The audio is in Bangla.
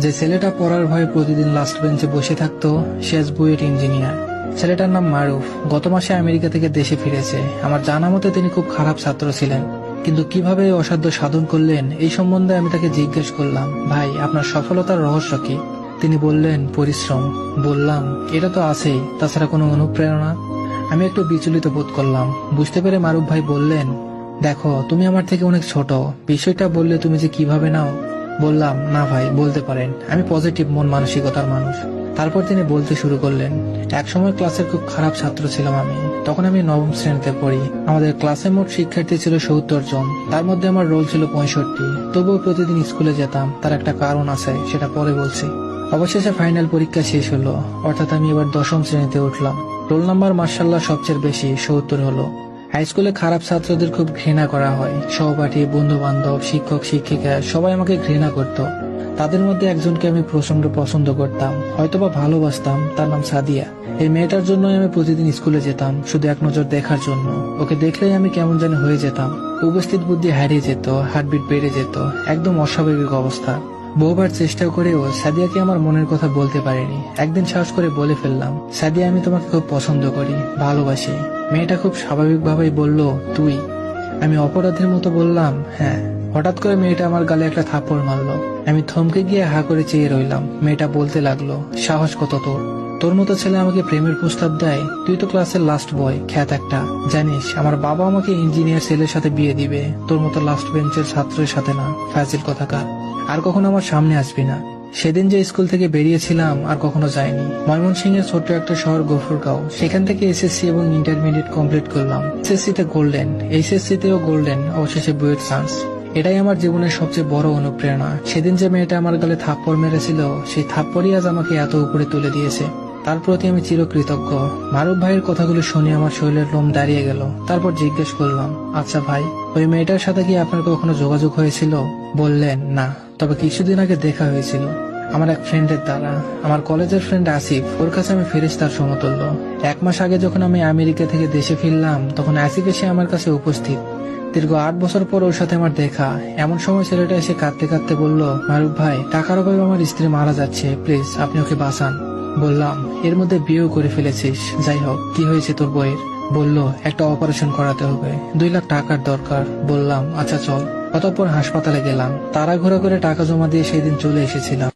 যে ছেলেটা পড়ার ভয়ে প্রতিদিন লাস্ট বেঞ্চে বসে থাকতো সে আজ বুয়েট ইঞ্জিনিয়ার। ছেলেটার নাম মারুফ। গত মাসে আমেরিকা থেকে দেশে ফিরেছে। আমার জানা মতে তিনি খুব খারাপ ছাত্র ছিলেন, কিন্তু কিভাবে এই অসাধ্য সাধন করলেন এই সম্বন্ধে আমি তাকে জিজ্ঞেস করলাম, ভাই আপনার সফলতার রহস্য কি? তিনি বললেন, পরিশ্রম। বললাম, এটা তো আছেই, তাছাড়া কোনো অনুপ্রেরণা? আমি একটু বিচলিত বোধ করলাম। বুঝতে পেরে মারুফ ভাই বললেন, দেখো তুমি আমার থেকে অনেক ছোট, বিষয়টা বললে তুমি যে কিভাবে নাও। বললাম, না ভাই বলতে পারেন, আমি পজিটিভ মন মানসিকতার মানুষ। তারপর তিনি বলতে শুরু করলেন, একসময় ক্লাসের খুব খারাপ ছাত্র ছিলাম আমি। তখন আমি নবম শ্রেণীতে পড়ি। আমাদের ক্লাসে মোট শিক্ষার্থী ছিল 70 জন, তার মধ্যে আমার রোল ছিল 65। তবুও প্রতিদিন স্কুলে যেতাম, তার একটা কারণ আছে, সেটা পরে বলছি। অবশেষে ফাইনাল পরীক্ষা শেষ হলো, অর্থাৎ আমি এবার 10ম শ্রেণীতে উঠলাম। রোল নাম্বার মার্শাল্লাহ সবচেয়ে বেশি, 70 হলো। হাই স্কুলে খারাপ ছাত্রদের খুব ঘৃণা করা হয়। সহপাঠী, বন্ধু বান্ধব, শিক্ষক শিক্ষিকা সবাই আমাকে ঘৃণা করত। তাদের মধ্যে একজনকে আমি প্রচন্ড পছন্দ করতাম, হয়তোবা ভালোবাসতাম। তার নাম সাদিয়া। এই মেয়েটার জন্যই আমি প্রতিদিন স্কুলে যেতাম, শুধু এক নজর দেখার জন্য। ওকে দেখলেই আমি কেমন জানি হয়ে যেতাম। উপস্থিত বুদ্ধি হারিয়ে যেত, হার্টবিট বেড়ে যেত, একদম অস্বাভাবিক অবস্থা। বহুবার চেষ্টা করেও সাদিয়াকে আমার মনের কথা বলতে পারিনি। একদিন সাহস করে বলে ফেললাম, সাদিয়া আমি তোমাকে খুব পছন্দ করি, ভালোবাসি। মেয়েটা খুব স্বাভাবিকভাবেই বলল, তুই? আমি অপরাধের মতো বললাম, হ্যাঁ। হঠাৎ করে মেয়েটা আমার গালে একটা থাপ্পড় মারলো। আমি থমকে গিয়ে হা করে চেয়ে রইলাম। মেয়েটা বলতে লাগলো, সাহস কত তোর? তোর মতো ছেলে আমাকে প্রেমের প্রস্তাব দেয়? তুই তো ক্লাসের লাস্ট বয়, খ্যাত একটা। জানিস আমার বাবা আমাকে ইঞ্জিনিয়ার ছেলের সাথে বিয়ে দিবে, তোর মতো লাস্ট বেঞ্চের ছাত্রের সাথে না। ফাজিল কথাকার, আর কখনো আমার সামনে আসবি না। সেদিন যে স্কুল থেকে বেরিয়েছিলাম আর কখনো যাইনি। ময়মনসিংহের ছোট্ট একটা শহর গফুরগাঁও, সেখান থেকে এসএসসি এবং ইন্টারমিডিয়েট কমপ্লিট করলাম। এসএসসি তে গোল্ডেন, এইচএসসি তেও গোল্ডেন, অবশেষে বুয়েট চান্স। এটাই আমার জীবনের সবচেয়ে বড় অনুপ্রেরণা। সেদিন যে মেয়েটা আমার গালে থাপ্পড় মেরেছিল, সেই থাপ্পড়ই আজ আমাকে এত উপরে তুলে দিয়েছে। তার প্রতি আমি চিরকৃতজ্ঞ। মারুফ ভাইয়ের কথাগুলো শুনে আমার শরীরের লোম দাঁড়িয়ে গেল। তারপর জিজ্ঞেস করলাম, আচ্ছা ভাই, ওই মেয়েটার সাথে কি আপনার কখনো যোগাযোগ হয়েছিল? বললেন, না, তবে কিছুদিন আগে দেখা হয়েছিল আমার এক ফ্রেন্ডের দ্বারা। আমার কলেজের ফ্রেন্ড আসিফ, ওর কাছে আমি ফেরেশতার সমতুল্য। 1 মাস আগে যখন আমি আমেরিকা থেকে দেশে ফিরলাম, তখন আসিফ এসে আমার কাছে উপস্থিত। দীর্ঘ 8 বছর পর ওর সাথে আমার দেখা। এমন সময় ছেলেটা এসে কাঁদতে কাঁদতে বলল, মারুফ ভাই, টাকার অভাবে আমার স্ত্রী মারা যাচ্ছে, প্লিজ আপনি ওকে বাঁচান। বললাম, এর মধ্যে বিয়েও করে ফেলেছিস, যাই হোক কি হয়েছে তোর বইয়ের? বলল, একটা অপারেশন করাতে হবে, 2 লাখ টাকার দরকার। বললাম, আচ্ছা চল। অতঃপর হাসপাতালে গেলাম। তাড়াহুড়ো করে টাকা জমা দিয়ে সেই দিন চলে এসেছিলাম।